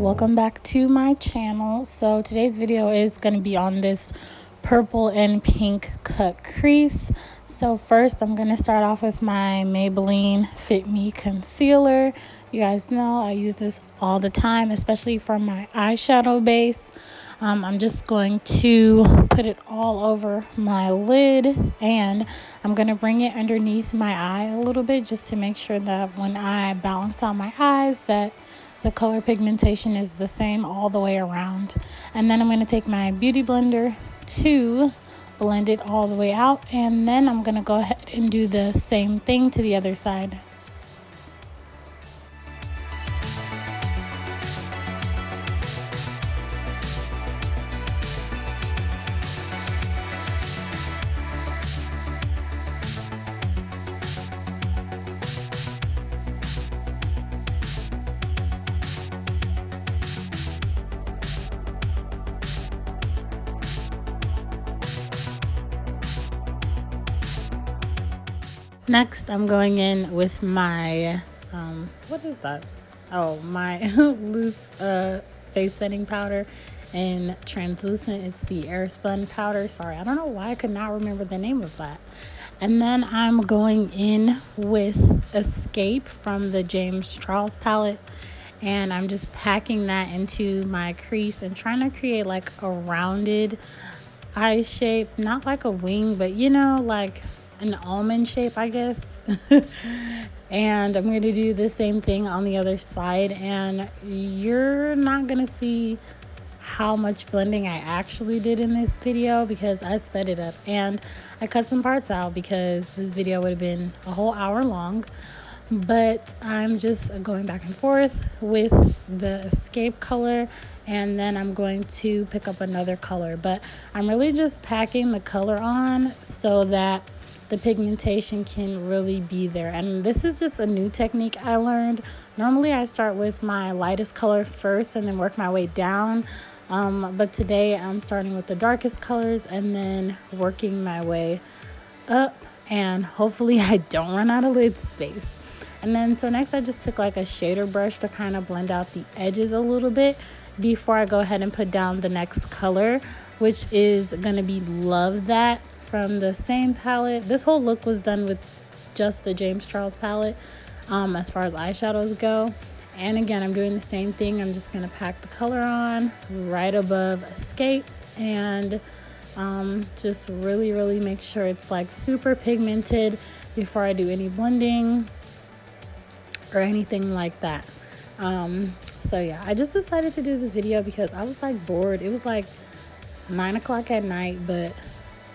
welcome back to my channel. So today's video is going to be on this purple and pink cut crease. So first I'm going to start off with my Maybelline Fit Me concealer. You guys know I use this all the time, especially for my eyeshadow base. I'm just going to put it all over my lid, and I'm going to bring it underneath my eye a little bit just to make sure that when I balance out my eyes that the color pigmentation is the same all the way around. And then I'm going to take my beauty blender to blend it all the way out, and then I'm going to go ahead and do the same thing to the other side. Next, I'm going in with my, what is that? Oh, my loose face setting powder in translucent. It's the Airspun powder. Sorry, I don't know why I could not remember the name of that. And then I'm going in with Escape from the James Charles palette. And I'm just packing that into my crease and trying to create like a rounded eye shape. Not like a wing, but you know, like an almond shape, I guess. And I'm going to do the same thing on the other side, and you're not going to see how much blending I actually did in this video because I sped it up and I cut some parts out because this video would have been a whole hour long. But I'm just going back and forth with the Escape color, and then I'm going to pick up another color, but I'm really just packing the color on so that the pigmentation can really be there. And this is just a new technique I learned. Normally I start with my lightest color first and then work my way down, but today I'm starting with the darkest colors and then working my way up, and hopefully I don't run out of lid space. And then so next I just took like a shader brush to kind of blend out the edges a little bit before I go ahead and put down the next color, which is gonna be Love That from the same palette. This whole look was done with just the James Charles palette as far as eyeshadows go. And again, I'm doing the same thing. I'm just gonna pack the color on right above Escape and just really make sure it's like super pigmented before I do any blending or anything like that. So yeah, I just decided to do this video because I was like bored. It was like 9 o'clock at night, but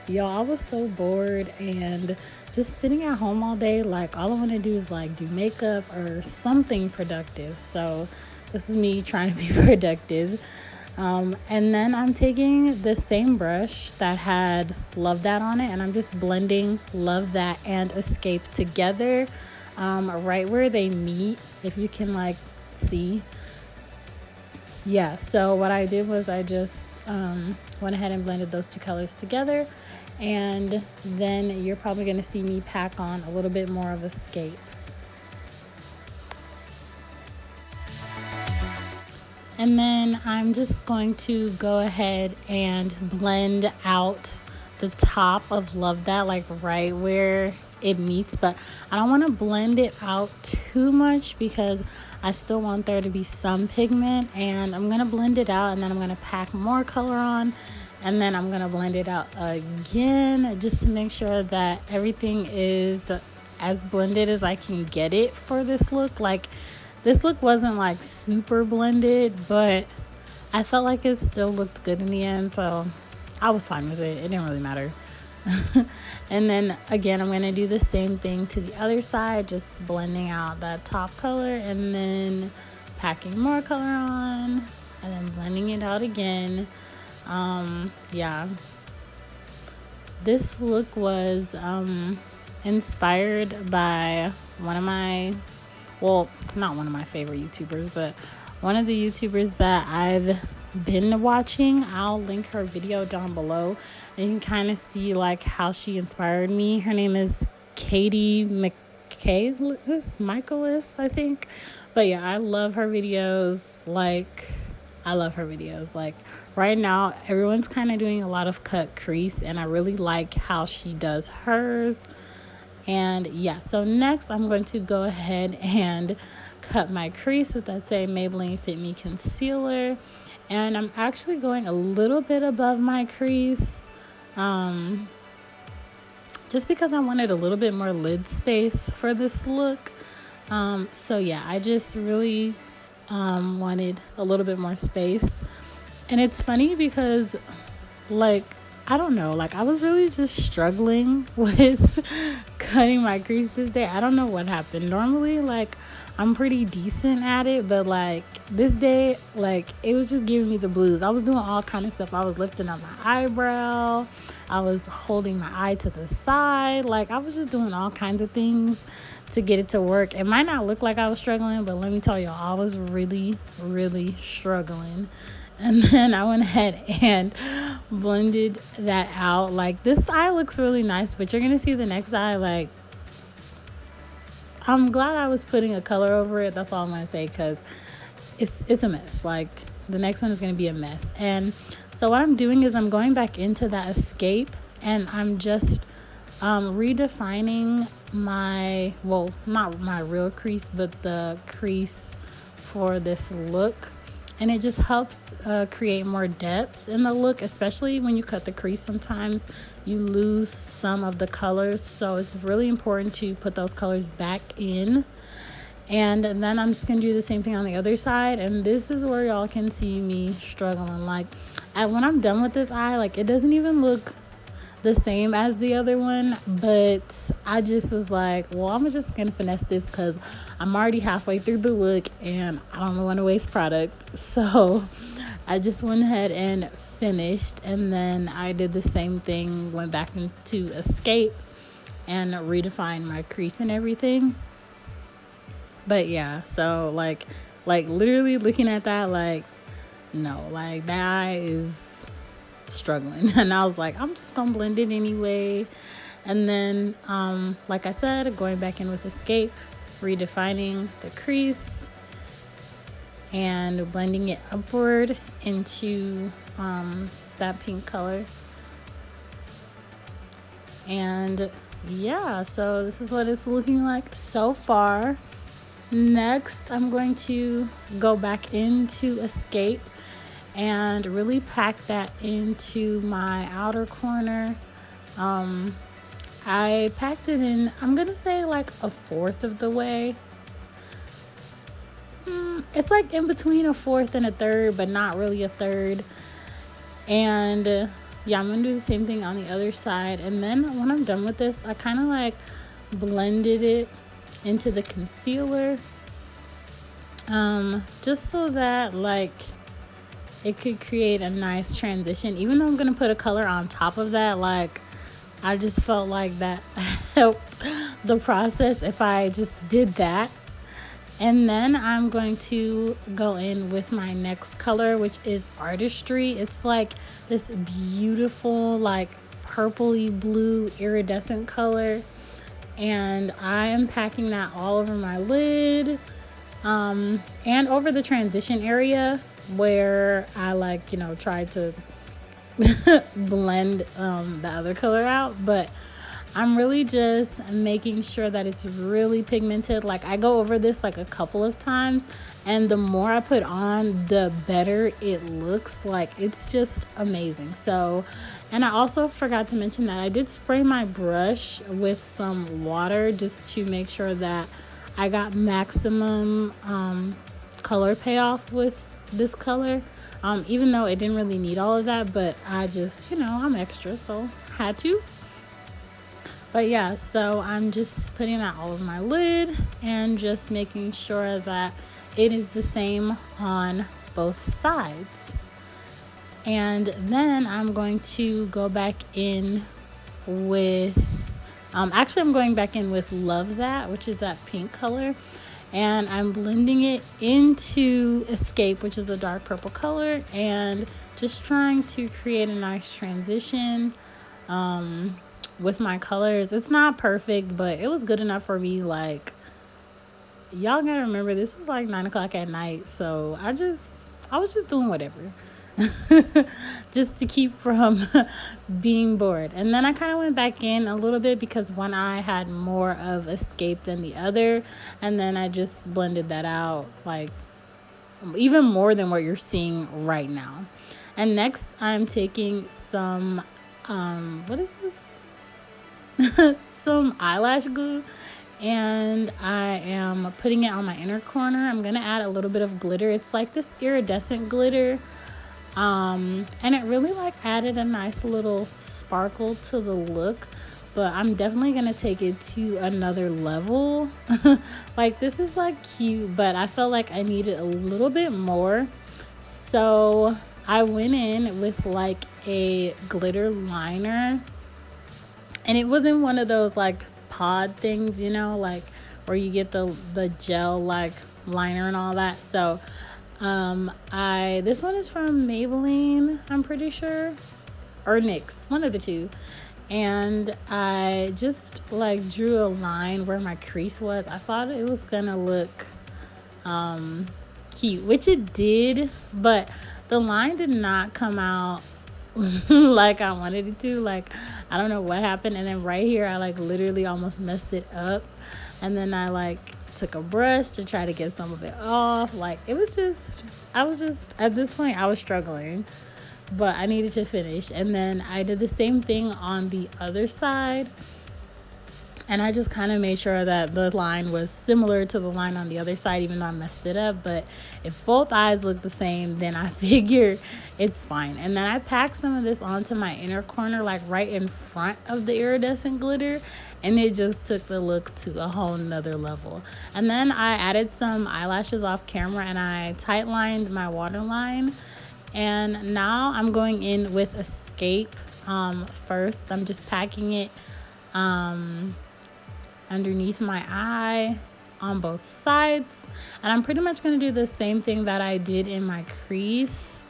y'all, I was so bored and just sitting at home all day. Like all I want to do is like do makeup or something productive. So this is me trying to be productive. And then I'm taking the same brush that had Love That on it, and I'm just blending Love That and Escape together right where they meet, if you can like see. Yeah, so what I did was I just went ahead and blended those two colors together, and then you're probably going to see me pack on a little bit more of Escape. And then I'm just going to go ahead and blend out the top of Love That, like right where it meets, but I don't want to blend it out too much because I still want there to be some pigment, and I'm going to blend it out, and then I'm going to pack more color on, and then I'm going to blend it out again just to make sure that everything is as blended as I can get it for this look. Like this look wasn't like super blended, but I felt like it still looked good in the end, so I was fine with it. It didn't really matter. And then again, I'm going to do the same thing to the other side, just blending out that top color and then packing more color on and then blending it out again. Yeah, this look was inspired by one of my, well, not one of my favorite YouTubers, but one of the YouTubers that I've been watching. I'll link her video down below, and you can kind of see like how she inspired me. Her name is Katie Michaelis, I think. But yeah, I love her videos. Like, I love her videos. Like right now, everyone's kind of doing a lot of cut crease, and I really like how she does hers. And yeah, so next I'm going to go ahead and cut my crease with that same Maybelline Fit Me concealer. And I'm actually going a little bit above my crease, just because I wanted a little bit more lid space for this look. So yeah, I just really wanted a little bit more space. And it's funny because, like, I don't know, like I was really just struggling with cutting my crease this day. I don't know what happened. Normally, like, I'm pretty decent at it, but like this day, like it was just giving me the blues. I was doing all kind of stuff. I was lifting up my eyebrow, I was holding my eye to the side, like I was just doing all kinds of things to get it to work. It might not look like I was struggling, but let me tell y'all, I was really struggling. And then I went ahead and blended that out. Like, this eye looks really nice, but you're gonna see the next eye, like, I'm glad I was putting a color over it. That's all I'm gonna say, because it's a mess. Like, the next one is gonna be a mess. And so what I'm doing is I'm going back into that Escape, and I'm just redefining my, well, not my real crease, but the crease for this look. And it just helps create more depth in the look, especially when you cut the crease. Sometimes you lose some of the colors, so it's really important to put those colors back in. And then I'm just gonna do the same thing on the other side, and this is where y'all can see me struggling. Like, when I'm done with this eye, like, it doesn't even look the same as the other one, but I just was like, well, I'm just gonna finesse this because I'm already halfway through the look and I don't want to waste product. So I just went ahead and finished, and then I did the same thing, went back into Escape and redefined my crease and everything. But yeah, so like literally looking at that, like, no, like that eye is struggling. And I was like, I'm just gonna blend it anyway. And then like I said, going back in with Escape, redefining the crease and blending it upward into that pink color. And yeah, so this is what it's looking like so far. Next, I'm going to go back into Escape and really pack that into my outer corner. I packed it in, I'm gonna say like a fourth of the way. It's like in between a fourth and a third, but not really a third. And yeah, I'm gonna do the same thing on the other side. And then when I'm done with this, I kind of like blended it into the concealer, just so that like it could create a nice transition. Even though I'm gonna put a color on top of that, like I just felt like that helped the process if I just did that. And then I'm going to go in with my next color, which is Artistry. It's like this beautiful, like purpley blue iridescent color. And I am packing that all over my lid, and over the transition area where I like, you know, tried to blend the other color out. But I'm really just making sure that it's really pigmented. Like, I go over this like a couple of times, and the more I put on, the better it looks. Like, it's just amazing. So, and I also forgot to mention that I did spray my brush with some water just to make sure that I got maximum color payoff with this color. Even though it didn't really need all of that, but I just, you know, I'm extra, so had to. But yeah, so I'm just putting that all over my lid and just making sure that it is the same on both sides. And then I'm going to go back in with, actually I'm going back in with Love That, which is that pink color. And I'm blending it into Escape, which is the dark purple color, and just trying to create a nice transition with my colors. It's not perfect, but it was good enough for me. Like, y'all gotta remember, this was like 9 o'clock at night, so I I was just doing whatever. Just to keep from being bored. And then I kind of went back in a little bit because one eye had more of escape than the other, and then I just blended that out, like even more than what you're seeing right now. And next I'm taking some what is this? Some eyelash glue, and I am putting it on my inner corner. I'm gonna add a little bit of glitter. It's like this iridescent glitter. And it really like added a nice little sparkle to the look, but I'm definitely gonna take it to another level. Like, this is like cute, but I felt like I needed a little bit more, so I went in with like a glitter liner, and it wasn't one of those like pod things, you know, like where you get the gel like liner and all that. So this one is from Maybelline, I'm pretty sure, or NYX, one of the two. And I just like drew a line where my crease was. I thought it was gonna look cute, which it did, but the line did not come out like I wanted it to. Like, I don't know what happened. And then right here, I like literally almost messed it up. And then I like took a brush to try to get some of it off. Like, it was just, I was just, at this point I was struggling, but I needed to finish. And then I did the same thing on the other side, and I just kind of made sure that the line was similar to the line on the other side, even though I messed it up. But if both eyes look the same, then I figure it's fine. And then I packed some of this onto my inner corner, like right in front of the iridescent glitter, and it just took the look to a whole nother level. And then I added some eyelashes off camera, and I tight lined my waterline. And now I'm going in with Escape. First, I'm just packing it underneath my eye on both sides, and I'm pretty much going to do the same thing that I did in my crease,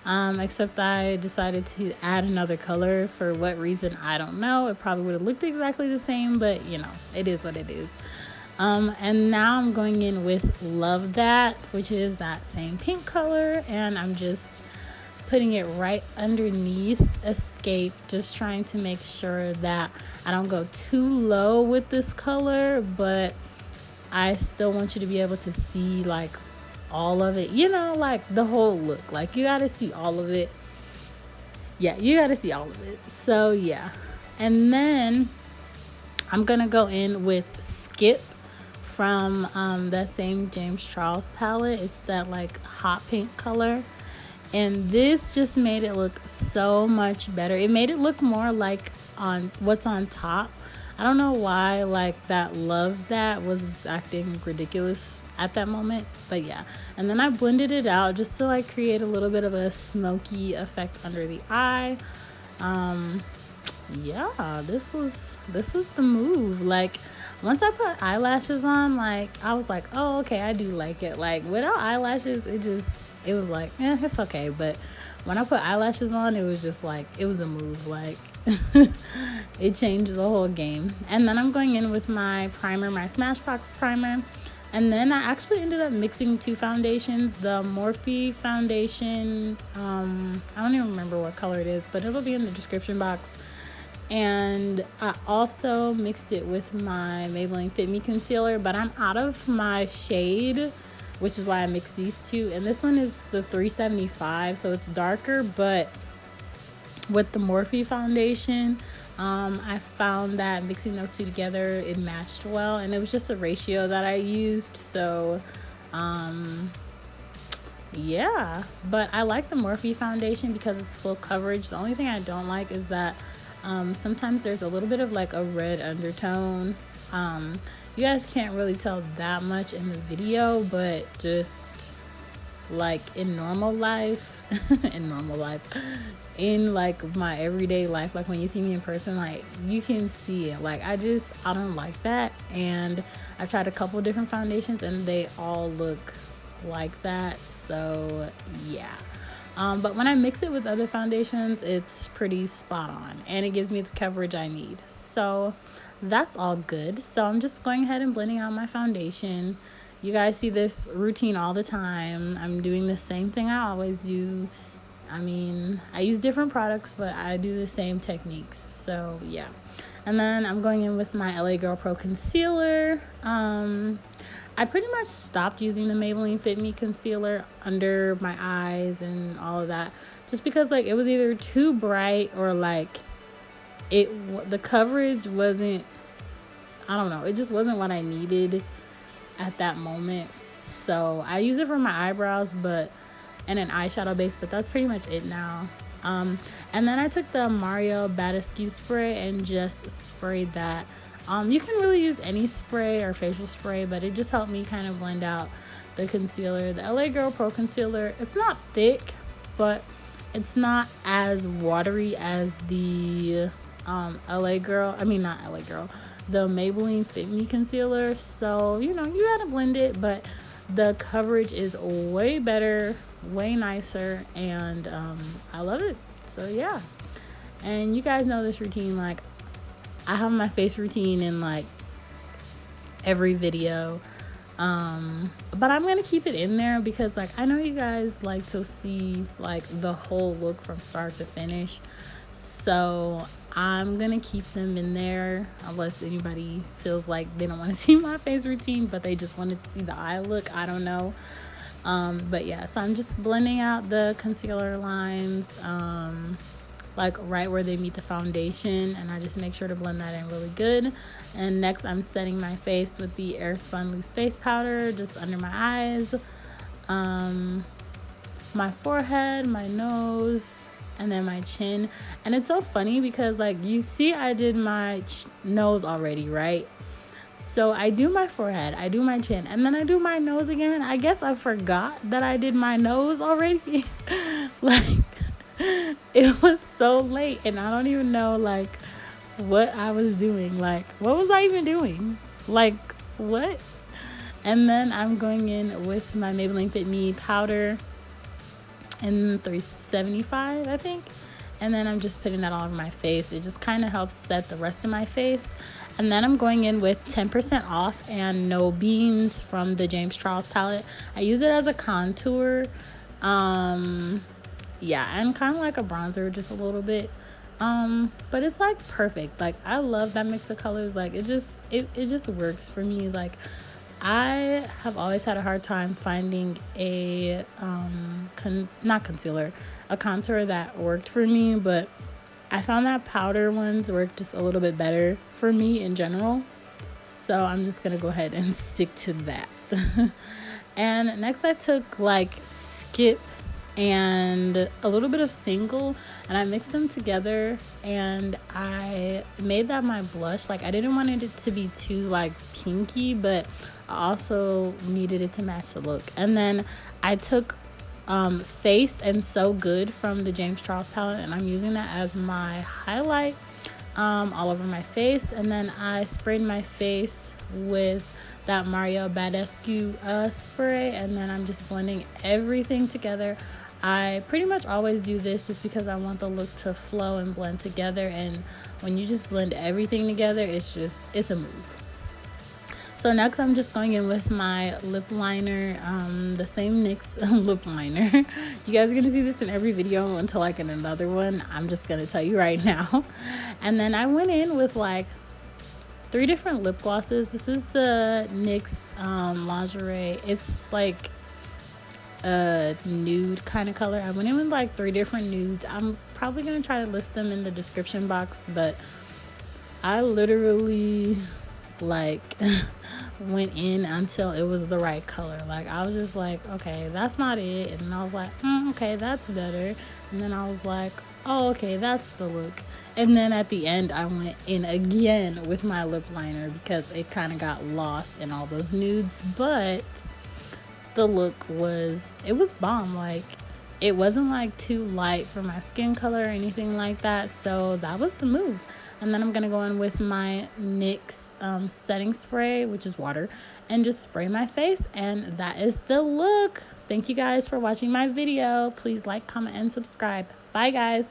except I decided to add another color. For what reason, I don't know. It probably would have looked exactly the same, but you know, it is what it is. And now I'm going in with Love That, which is that same pink color, and I'm just putting it right underneath Escape, just trying to make sure that I don't go too low with this color, but I still want you to be able to see like all of it, you know, like the whole look. Like, you gotta see all of it. Yeah, you gotta see all of it. So yeah, and then I'm gonna go in with Skip from that same James Charles palette. It's that like hot pink color. And this just made it look so much better. It made it look more like on what's on top. I don't know why, like, that Love That was acting ridiculous at that moment, but yeah. And then I blended it out just to like create a little bit of a smoky effect under the eye. Yeah, this was the move. Like, once I put eyelashes on, like, I was like, oh, okay, I do like it. Like, without eyelashes, it was like, it's okay. But when I put eyelashes on, it was just like, it was a move. Like, it changed the whole game. And then I'm going in with my primer, my SmashBox primer. And then I actually ended up mixing two foundations. The Morphe foundation, I don't even remember what color it is, but it'll be in the description box. And I also mixed it with my Maybelline Fit Me concealer, but I'm out of my shade, which is why I mixed these two. And this one is the 375, so it's darker, but with the Morphe foundation, I found that mixing those two together, it matched well, and it was just the ratio that I used. So yeah, but I like the Morphe foundation because it's full coverage. The only thing I don't like is that sometimes there's a little bit of like a red undertone. You guys can't really tell that much in the video, but just like in normal life, in like my everyday life, like when you see me in person, like you can see it. Like, I don't like that. And I've tried a couple different foundations and they all look like that. So yeah. But when I mix it with other foundations, it's pretty spot on and it gives me the coverage I need. So that's all good. So I'm just going ahead and blending out my foundation, You guys see this routine all the time. I'm doing the same thing I always do. I mean, I use different products, but I do the same techniques. So, yeah. And then I'm going in with my LA Girl Pro Concealer. I pretty much stopped using the Maybelline Fit Me concealer under my eyes and all of that. Just because, like, it was either too bright or, like, the coverage wasn't, I don't know. It just wasn't what I needed at that moment. So, I use it for my eyebrows, and an eyeshadow base, but that's pretty much it now. And then I took the Mario Badescu spray and just sprayed that. You can really use any spray or facial spray, but it just helped me kind of blend out the concealer. The LA Girl Pro Concealer, it's not thick, but it's not as watery as the the Maybelline Fit Me concealer. So, you know, you gotta blend it, but the coverage is way better, way nicer, and I love it. So yeah. And you guys know this routine. Like, I have my face routine in like every video, but I'm gonna keep it in there because, like, I know you guys like to see like the whole look from start to finish. So I'm gonna keep them in there unless anybody feels like they don't want to see my face routine, but they just wanted to see the eye look. I don't know. But yeah, so I'm just blending out the concealer lines, like right where they meet the foundation, and I just make sure to blend that in really good. And next I'm setting my face with the Airspun loose face powder just under my eyes, my forehead, my nose, and then my chin. And it's so funny because, like, you see I did my nose already, right? So I do my forehead, I do my chin, and then I do my nose again. I guess I forgot that I did my nose already. Like, it was so late, and I don't even know, like, what I was doing. Like, what was I even doing? Like, what? And then I'm going in with my Maybelline Fit Me powder in 375, I think. And then I'm just putting that all over my face. It just kind of helps set the rest of my face. And then I'm going in with 10% off and No Beans from the James Charles palette. I use it as a contour. Yeah, and kind of like a bronzer, just a little bit. But it's like perfect. Like, I love that mix of colors. Like, it just works for me. Like, I have always had a hard time finding a a contour that worked for me, but I found that powder ones work just a little bit better for me in general. So I'm just gonna go ahead and stick to that. And next I took like Skip and a little bit of Single, and I mixed them together, and I made that my blush. Like, I didn't want it to be too like pinky, but I also needed it to match the look. And then I took Face and So Good from the James Charles palette, and I'm using that as my highlight all over my face. And then I sprayed my face with that Mario Badescu spray, and then I'm just blending everything together. I pretty much always do this just because I want the look to flow and blend together, and when you just blend everything together, it's a move. So next I'm just going in with my lip liner, the same NYX lip liner. You guys are gonna see this in every video until I get another one. I'm just gonna tell you right now. And then I went in with like 3 different lip glosses. This is the NYX Lingerie. It's like a nude kind of color. I went in with like 3 different nudes. I'm probably gonna try to list them in the description box, but I literally like went in until it was the right color. Like, I was just like, okay, that's not it. And then I was like, okay, that's better. And then I was like, oh, okay, that's the look. And then at the end I went in again with my lip liner because it kind of got lost in all those nudes. But the look was bomb. Like, it wasn't like too light for my skin color or anything like that, so that was the move. And then I'm gonna go in with my NYX setting spray, which is water, and just spray my face, and that is the look. Thank you guys for watching my video. Please like, comment, and subscribe. Bye guys.